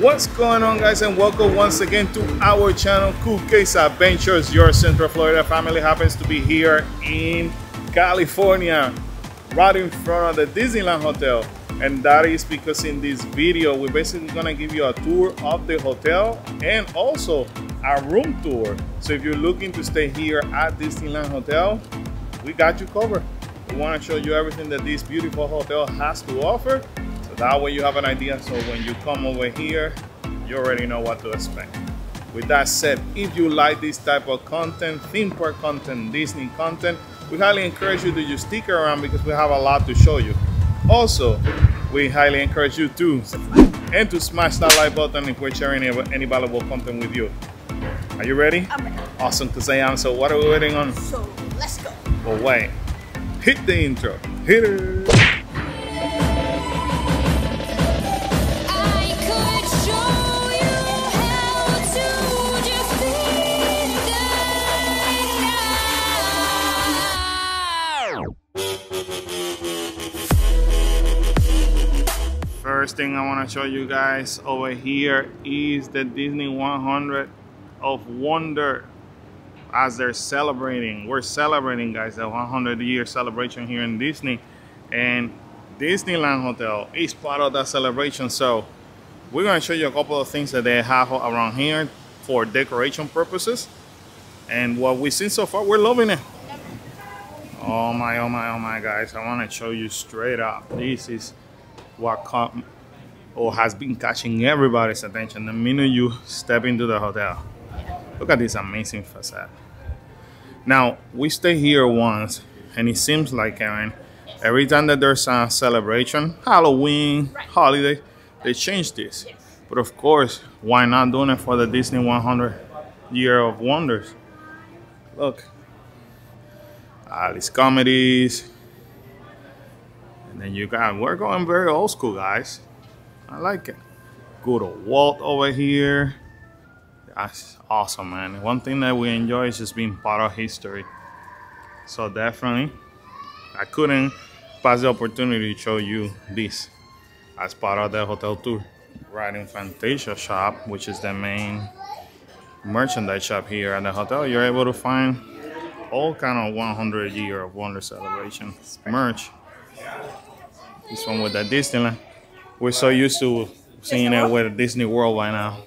What's going on, guys, and welcome once again to our channel, Cool Case Adventures. Your Central Florida family happens to be here in California, right in front of the Disneyland Hotel. And that is because in this video, we're basically gonna give you a tour of the hotel and also a room tour. So if you're looking to stay here at Disneyland Hotel, we got you covered. We wanna show you everything that this beautiful hotel has to offer. So that way you have an idea. So when you come over here, you already know what to expect. With that said, if you like this type of content, theme park content, Disney content, we highly encourage you to just stick around because we have a lot to show you. Also, we highly encourage you to and to smash that like button if we're sharing any valuable content with you. Are you ready? I'm ready. Awesome, because I am. So what are we waiting on? So let's go. Well, wait. Hit the intro. Hit it. First thing I want to show you guys over here is the Disney 100 of Wonder. As they're celebrating, we're celebrating, guys, the 100-year celebration here in Disney, and Disneyland Hotel is part of that celebration. So we're going to show you a couple of things that they have around here for decoration purposes, and what we've seen so far, we're loving it. Oh my, oh my, oh my, guys, I want to show you straight up. This is what has been catching everybody's attention the minute you step into the hotel. Look at this amazing facade. Now, we stay here once, and it seems like, Karen, every time that there's a celebration, Halloween, holiday, they change this. Yes. But of course, why not doing it for the Disney 100 Year of Wonders? Look, these comedies. And then you got, we're going very old school, guys. I like it. Good old Walt over here. That's awesome, man. One thing that we enjoy is just being part of history. So definitely, I couldn't pass the opportunity to show you this as part of the hotel tour. Right in Fantasia shop, which is the main merchandise shop here at the hotel, you're able to find all kind of 100 Year of Wonder celebration merch. This one with the Disneyland. We're so used to seeing it with Disney World by now.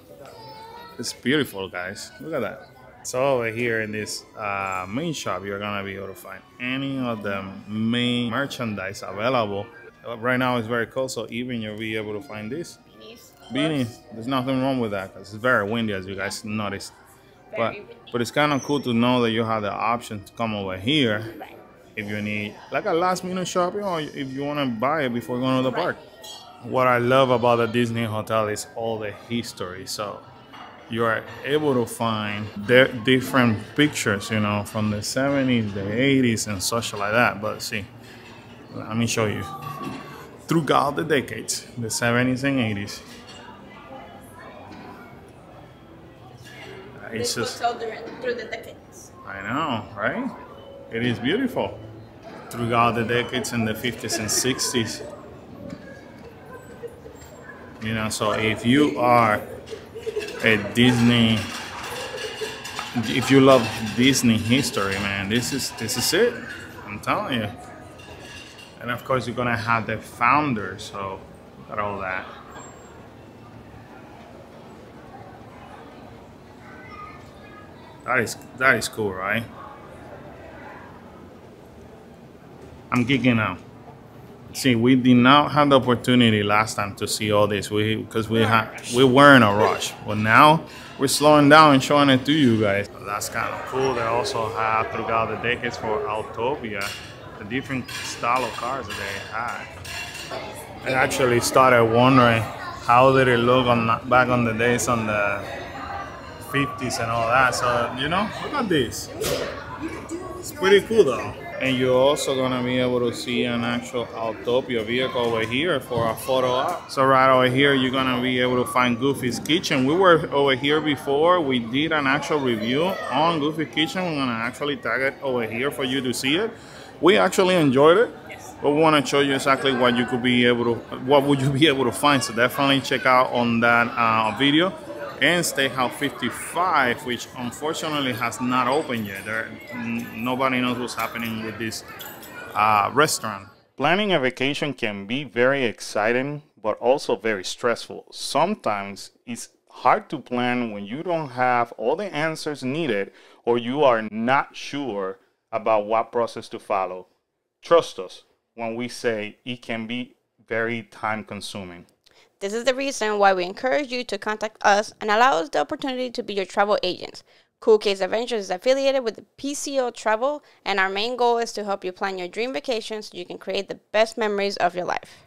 It's beautiful, guys. Look at that. So over here in this main shop, you're gonna be able to find any of the main merchandise available. Right now it's very cold, so even you'll be able to find this. Beanies. There's nothing wrong with that because it's very windy, as you guys noticed. But it's kind of cool to know that you have the option to come over here if you need like a last minute shopping, or if you want to buy it before going to the park. What I love about the Disney Hotel is all the history. So you are able to find different pictures, you know, from the 70s, the 80s, and such like that. But see, let me show you. Throughout the decades, the 70s and 80s. It's just through the decades. I know, right? It is beautiful. Throughout the decades in the 50s and 60s. You know, so if you are a Disney, if you love Disney history, man, this is it. I'm telling you. And of course, you're gonna have the founder. So look at all that. That is cool, right? I'm geeking out. See, we did not have the opportunity last time to see all this because we were in a rush. But now we're slowing down and showing it to you guys. So that's kind of cool. They also have throughout the decades for Autopia, the different style of cars that they had. I actually started wondering how did it look back on the days on the 50s and all that. So, you know, look at this. It's pretty cool though. And you're also gonna be able to see an actual Autopia vehicle over here for a photo op. So right over here, you're gonna be able to find Goofy's Kitchen. We were over here before. We did an actual review on Goofy's Kitchen. We're gonna actually tag it over here for you to see it. We actually enjoyed it. Yes. But we want to show you exactly what you could be able to, what would you be able to find. So definitely check out on that video. And Steakhouse 55, which unfortunately has not opened yet. Nobody knows what's happening with this restaurant. Planning a vacation can be very exciting, but also very stressful. Sometimes it's hard to plan when you don't have all the answers needed or you are not sure about what process to follow. Trust us when we say it can be very time consuming. This is the reason why we encourage you to contact us and allow us the opportunity to be your travel agents. Cool Case Adventures is affiliated with the PCO Travel, and our main goal is to help you plan your dream vacation so you can create the best memories of your life.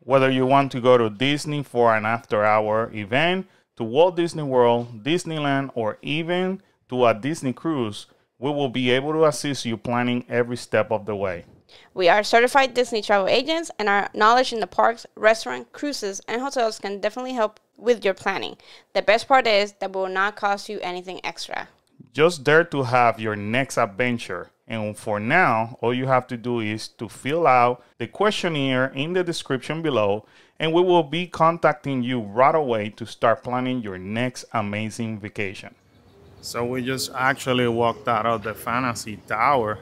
Whether you want to go to Disney for an after-hour event, to Walt Disney World, Disneyland, or even to a Disney cruise, we will be able to assist you planning every step of the way. We are certified Disney travel agents, and our knowledge in the parks, restaurants, cruises, and hotels can definitely help with your planning. The best part is that will not cost you anything extra. Just dare to have your next adventure. And for now, all you have to do is to fill out the questionnaire in the description below, and we will be contacting you right away to start planning your next amazing vacation. So we just actually walked out of the Fantasy Tower.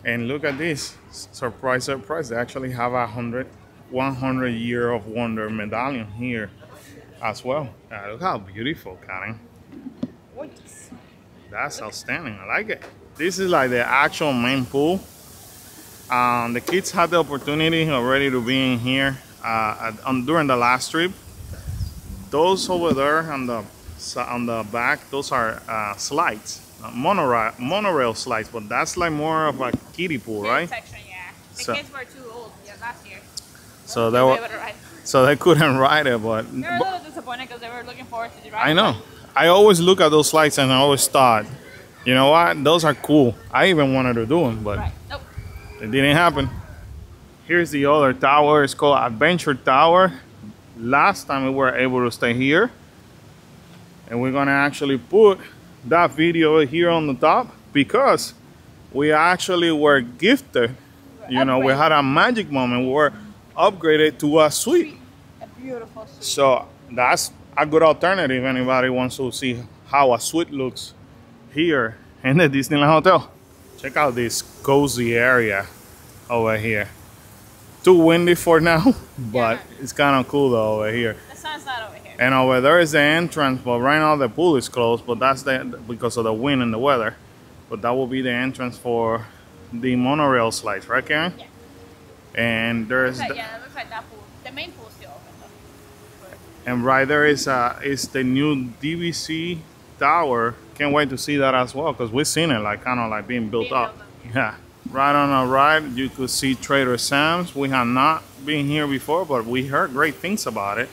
And look at this. Surprise, surprise. They actually have a 100 Year of Wonder medallion here as well. Look how beautiful, Karen. Gorgeous. That's outstanding. I like it. This is like the actual main pool. The kids had the opportunity already to be in here during the last trip. Those over there on the back, those are slides. Monorail slides, but that's like more of a kiddie pool, right? Section, yeah. The kids were too old last year. So they couldn't ride it, but they were a little disappointed because they were looking forward to the ride. I know. I always look at those slides and I always thought, you know what, those are cool. I even wanted to do them, but nope. It didn't happen. Here's the other tower. It's called Adventure Tower. Last time we were able to stay here, and we're gonna actually put that video here on the top because we actually were gifted, you know, we had a magic moment. We were upgraded to a suite. A beautiful suite. So that's a good alternative. Anybody wants to see how a suite looks here in the Disneyland Hotel. Check out this cozy area over here. Too windy for now, but it's kind of cool though over here. The sun's not over here. And over there is the entrance, but right now the pool is closed, but that's because of the wind and the weather. But that will be the entrance for the monorail slides, right, Karen? Yeah. And there's yeah, it looks like that pool. The main pool is still open though. And right there is the new DVC tower. Can't wait to see that as well because we've seen it like kind of like being built up. Yeah. Right on our right, you could see Trader Sam's. We have not been here before, but we heard great things about it.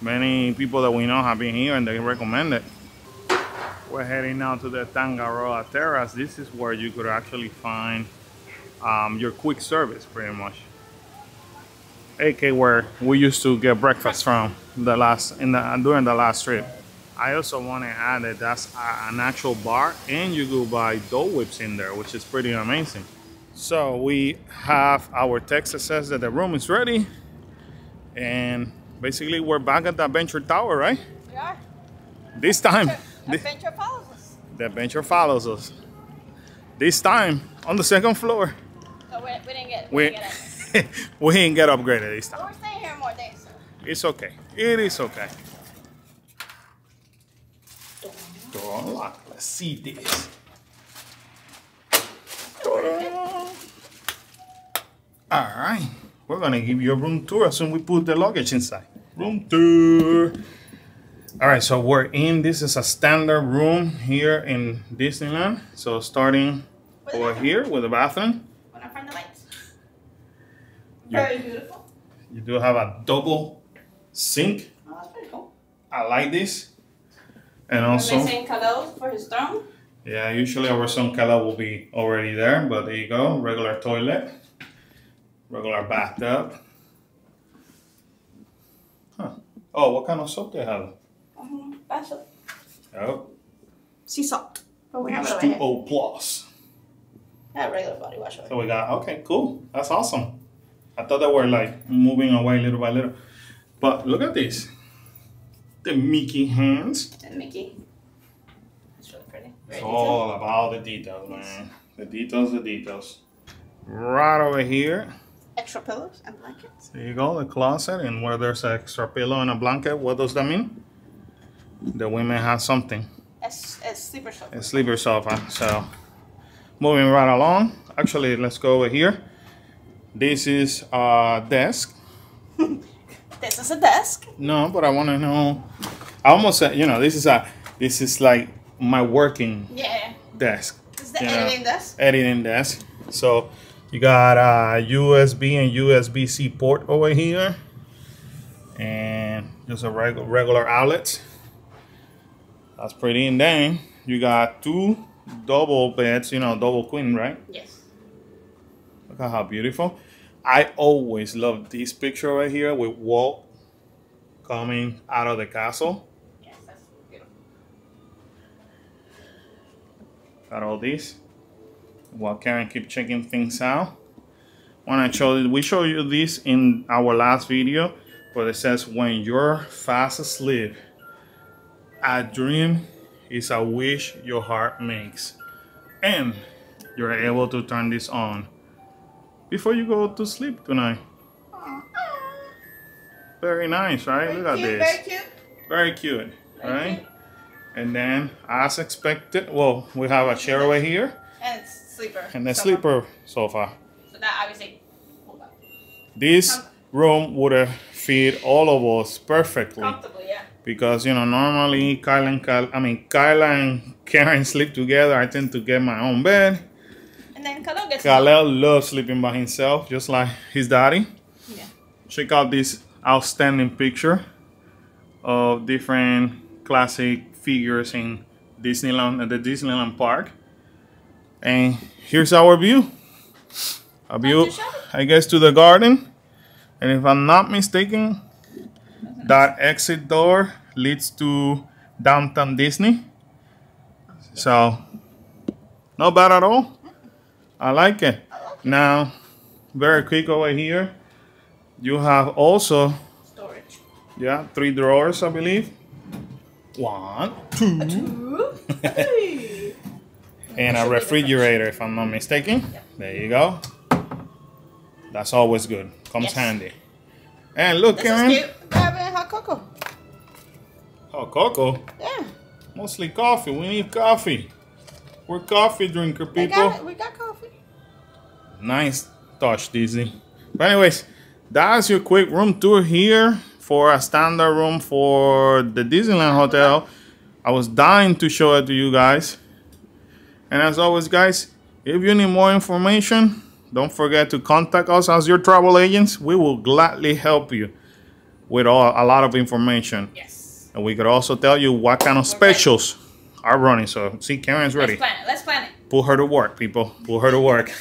Many people that we know have been here and they recommend it. We're heading now to the Tangaroa Terrace. This is where you could actually find your quick service, pretty much. AK where we used to get breakfast from during the last trip. I also want to add that that's an actual bar, and you go buy Dole Whips in there, which is pretty amazing. So we have our text that says that the room is ready, and basically we're back at the Adventure Tower, right? We are. This time. The adventure follows us. The adventure follows us. This time on the second floor. So we didn't get we didn't get upgraded this time. But we're staying here more days. So. It's okay. It is okay. Door unlocked. Let's see this. Alright. We're gonna give you a room tour as soon as we put the luggage inside. Room tour. Alright, so we're in. This is a standard room here in Disneyland. So starting over here with the bathroom. When I find the lights. Yeah. Very beautiful. You do have a double sink. Oh, that's pretty cool. I like this. And also, we're missing Khalil for his throne. yeah, usually our son Kala will be already there, but there you go. Regular toilet, regular bathtub. Huh. Oh, what kind of soap they have? Bath soap. Oh, Sea salt. But we have it over here. H2O plus. regular body wash. So we got, okay, cool. That's awesome. I thought they were like moving away little by little. But look at this. The Mickey hands. And Mickey. It's really pretty. It's all about the details, man. The details. Right over here. Extra pillows and blankets. There you go, the closet. And where there's an extra pillow and a blanket, what does that mean? The women have something. A sleeper sofa. A sleeper sofa. So, moving right along. Actually, let's go over here. This is a desk. This is a desk. No, but I want to know. I almost said, you know, this is like my working desk. It's the editing desk. Editing desk. So you got a USB and USB-C port over here, and just a regular outlet. That's pretty. And then you got two double beds. You know, double queen, right? Yes. Look at how beautiful. I always love this picture right here with Walt coming out of the castle. Yes, that's beautiful. Got all these. While Karen keep checking things out. We showed you this in our last video, but it says when you're fast asleep, a dream is a wish your heart makes. And you're able to turn this on before you go to sleep tonight. Very nice, right? Very Look at cute, this. Very cute. Very cute, Very right? cute. And then, as expected, well, we have a chair over here. And it's sleeper. And the sofa. sleeper sofa. So that obviously. Hold up. This room would have fit all of us perfectly. Comfortably, yeah. Because, you know, normally Kyla and Karen sleep together. I tend to get my own bed. And then Khalil gets Khalil loves sleeping by himself, just like his daddy. Yeah. Check out this outstanding picture of different classic figures in Disneyland, at the Disneyland park. And here's our view. A view, I guess, to the garden. And if I'm not mistaken, that exit door leads to downtown Disney. So, not bad at all. I like it. Now, very quick over here, you have also storage. yeah, 3 drawers, I believe. 1, 2, and a refrigerator, if I'm not mistaken. Yep. There you go. That's always good. Comes Yes. handy. And look, This Karen. is cute. Grabbing hot cocoa. Oh, cocoa. Yeah. Mostly coffee. We need coffee. We're coffee drinker We people. got coffee. Nice touch, Disney. But anyways, that's your quick room tour here for a standard room for the Disneyland Hotel. I was dying to show it to you guys. And as always, guys, if you need more information, don't forget to contact us as your travel agents. We will gladly help you with a lot of information. Yes. And we could also tell you what kind of specials are running. So, see, Karen's ready. Let's plan it. Let's plan it. Put her to work, people. Put her to work.